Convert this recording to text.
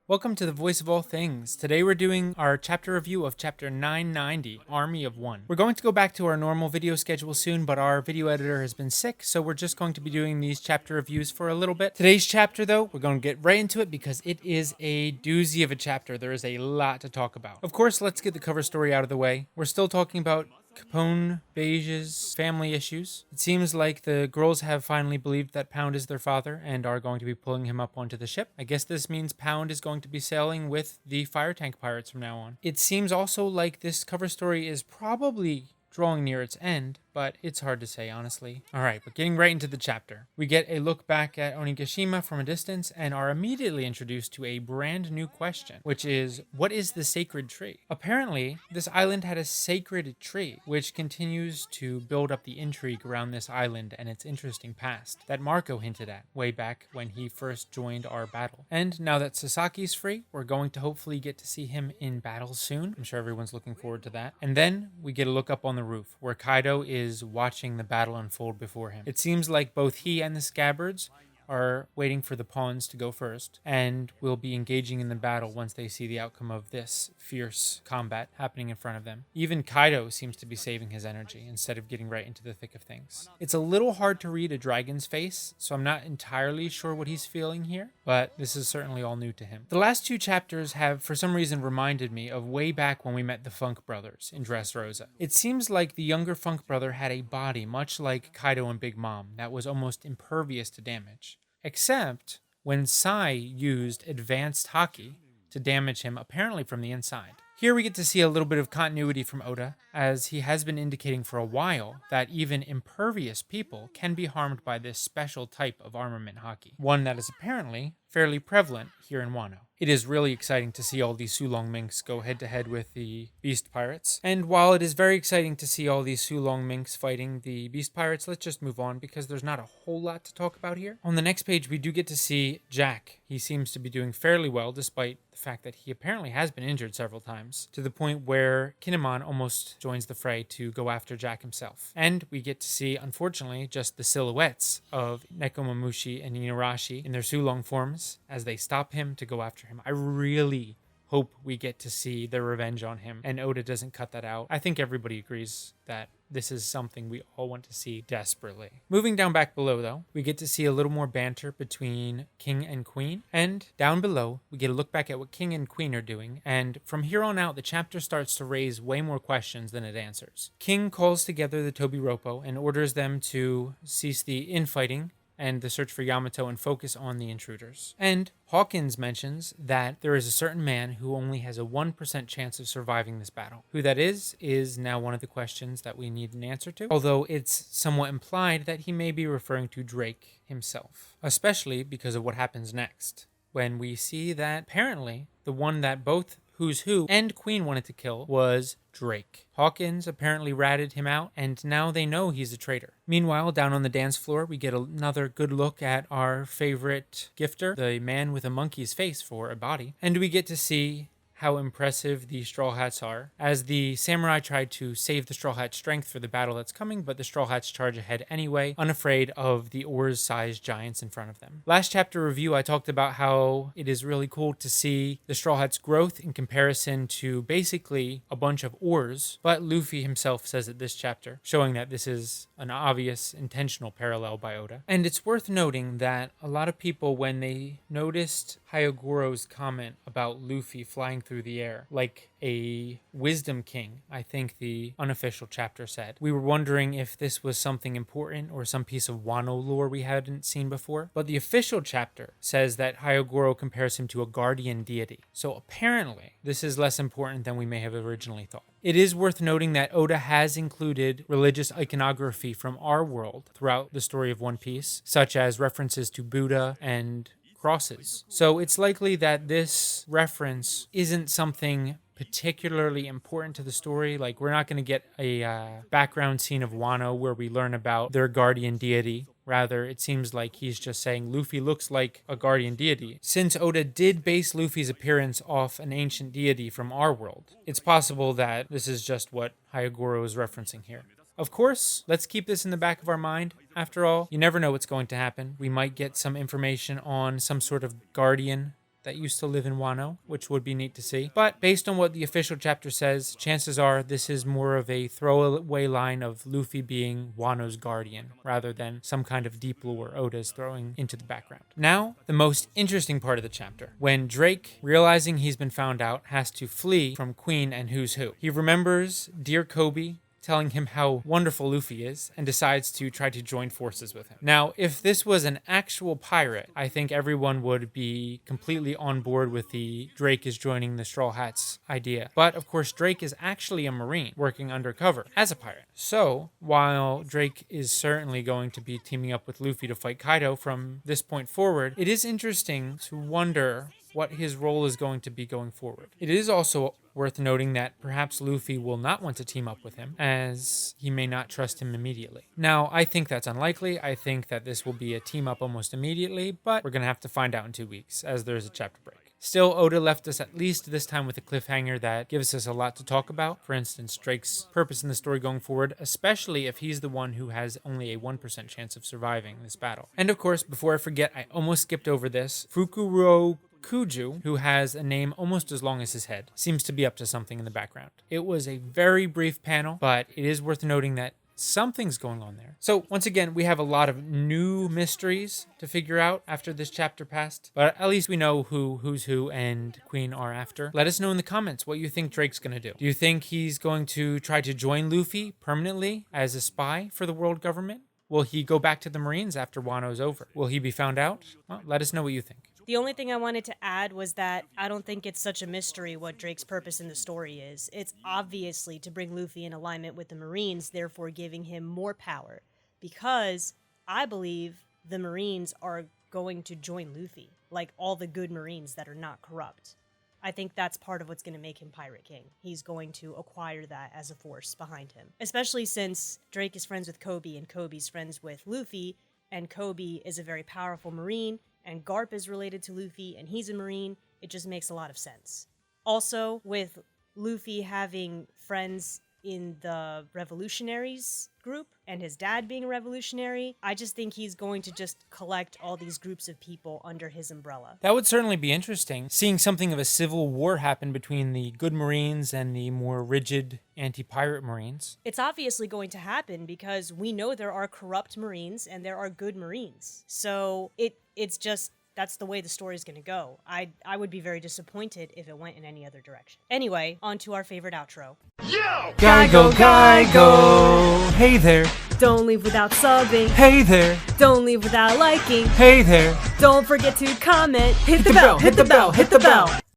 Welcome to the Voice of All Things. Today we're doing our chapter review of chapter 990, Army of One. We're going to go back to our normal video schedule soon, but our video editor has been sick, so we're just going to be doing these chapter reviews for a little bit. Today's chapter, though, we're going to get right into it because it is a doozy of a chapter. There is a lot to talk about. Of course, let's get the cover story out of the way. We're still talking about Capone Beige's family issues. It seems like the girls have finally believed that Pound is their father and are going to be pulling him up onto the ship. I guess this means Pound is going to be sailing with the fire tank pirates from now on. It seems also like this cover story is probably drawing near its end, but it's hard to say, honestly. Alright, but getting right into the chapter. We get a look back at Onigashima from a distance and are immediately introduced to a brand new question, which is, what is the sacred tree? Apparently, this island had a sacred tree, which continues to build up the intrigue around this island and its interesting past that Marco hinted at way back when he first joined our battle. And now that Sasaki's free, we're going to hopefully get to see him in battle soon. I'm sure everyone's looking forward to that. And then we get a look up on the roof, where Kaido is watching the battle unfold before him. It seems like both he and the Scabbards are waiting for the pawns to go first, and will be engaging in the battle once they see the outcome of this fierce combat happening in front of them. Even Kaido seems to be saving his energy instead of getting right into the thick of things. It's a little hard to read a dragon's face, so I'm not entirely sure what he's feeling here, but this is certainly all new to him. The last two chapters have, for some reason, reminded me of way back when we met the Funk Brothers in Dressrosa. It seems like the younger Funk brother had a body much like Kaido and Big Mom that was almost impervious to damage. Except when Sai used advanced haki to damage him apparently from the inside. Here we get to see a little bit of continuity from Oda, as he has been indicating for a while that even impervious people can be harmed by this special type of armament haki, one that is apparently fairly prevalent here in Wano. It is really exciting to see all these Sulong Minks go head-to-head with the Beast Pirates. And while it is very exciting to see all these Sulong Minks fighting the Beast Pirates, let's just move on because there's not a whole lot to talk about here. On the next page, we do get to see Jack. He seems to be doing fairly well, despite the fact that he apparently has been injured several times, to the point where Kinemon almost joins the fray to go after Jack himself. And we get to see, unfortunately, just the silhouettes of Nekomamushi and Inuarashi in their Sulong forms as they stop him to go after him. I really hope we get to see their revenge on him and Oda doesn't cut that out. I think everybody agrees that this is something we all want to see desperately. Moving down back below, though, we get to see a little more banter between King and Queen. And down below, we get a look back at what King and Queen are doing. And from here on out, the chapter starts to raise way more questions than it answers. King calls together the Tobiropo and orders them to cease the infighting and the search for Yamato and focus on the intruders. And Hawkins mentions that there is a certain man who only has a 1% chance of surviving this battle. Who that is now one of the questions that we need an answer to, although it's somewhat implied that he may be referring to Drake himself, especially because of what happens next, when we see that apparently the one that both Who's Who and Queen wanted to kill was Drake. Hawkins apparently ratted him out, and now they know he's a traitor. Meanwhile, down on the dance floor, we get another good look at our favorite gifter, the man with a monkey's face for a body, and we get to see how impressive the Straw Hats are, as the samurai tried to save the Straw Hat's strength for the battle that's coming, but the Straw Hats charge ahead anyway, unafraid of the oars-sized giants in front of them. Last chapter review, I talked about how it is really cool to see the Straw Hats' growth in comparison to basically a bunch of oars, but Luffy himself says it this chapter, showing that this is an obvious, intentional parallel by Oda. And it's worth noting that a lot of people, when they noticed Hyogoro's comment about Luffy flying through the air like a wisdom king, I think the unofficial chapter said, we were wondering if this was something important or some piece of Wano lore we hadn't seen before. But the official chapter says that Hyogoro compares him to a guardian deity. So apparently, this is less important than we may have originally thought. It is worth noting that Oda has included religious iconography from our world throughout the story of One Piece, such as references to Buddha and crosses. So it's likely that this reference isn't something particularly important to the story. Like, we're not going to get a background scene of Wano where we learn about their guardian deity. Rather, it seems like he's just saying Luffy looks like a guardian deity. Since Oda did base Luffy's appearance off an ancient deity from our world, it's possible that this is just what Hyogoro is referencing here. Of course, let's keep this in the back of our mind. After all, you never know what's going to happen. We might get some information on some sort of guardian that used to live in Wano, which would be neat to see. But based on what the official chapter says, chances are this is more of a throwaway line of Luffy being Wano's guardian, rather than some kind of deep lore Oda's throwing into the background. Now, the most interesting part of the chapter, when Drake, realizing he's been found out, has to flee from Queen and Who's Who. He remembers Dear Kobe telling him how wonderful Luffy is, and decides to try to join forces with him. Now, if this was an actual pirate, I think everyone would be completely on board with the Drake is joining the Straw Hats idea. But of course, Drake is actually a Marine working undercover as a pirate. So, while Drake is certainly going to be teaming up with Luffy to fight Kaido from this point forward, it is interesting to wonder what his role is going to be going forward. It is also worth noting that perhaps Luffy will not want to team up with him, as he may not trust him immediately. Now, I think that's unlikely. I think that this will be a team up almost immediately, but we're going to have to find out in 2 weeks, as there's a chapter break. Still, Oda left us at least this time with a cliffhanger that gives us a lot to talk about. For instance, Drake's purpose in the story going forward, especially if he's the one who has only a 1% chance of surviving this battle. And of course, before I forget, I almost skipped over this. Fukuro Kuju, who has a name almost as long as his head, seems to be up to something in the background. It was a very brief panel, but it is worth noting that something's going on there. So once again, we have a lot of new mysteries to figure out after this chapter passed, but at least we know Who's Who and Queen are after. Let us know in the comments what you think Drake's gonna do. Do you think he's going to try to join Luffy permanently as a spy for the world government? Will he go back to the Marines after Wano's over? Will he be found out? Well, let us know what you think. The only thing I wanted to add was that I don't think it's such a mystery what Drake's purpose in the story is. It's obviously to bring Luffy in alignment with the Marines, therefore giving him more power. Because I believe the Marines are going to join Luffy, like all the good Marines that are not corrupt. I think that's part of what's going to make him Pirate King. He's going to acquire that as a force behind him. Especially since Drake is friends with Kobe and Kobe's friends with Luffy, and Kobe is a very powerful Marine, and Garp is related to Luffy, and he's a Marine. It just makes a lot of sense. Also, with Luffy having friends in the Revolutionaries group, and his dad being a revolutionary, I just think he's going to just collect all these groups of people under his umbrella. That would certainly be interesting, seeing something of a civil war happen between the good Marines and the more rigid anti-pirate Marines. It's obviously going to happen because we know there are corrupt Marines and there are good Marines. So it's just, that's the way the story is going to go. I would be very disappointed if it went in any other direction. Anyway, on to our favorite outro. Yo! Geigo, Geigo! Hey there! Don't leave without subbing. Hey there! Don't leave without liking. Hey there! Don't forget to comment. Hit the bell! Hit the bell! Hit the bell!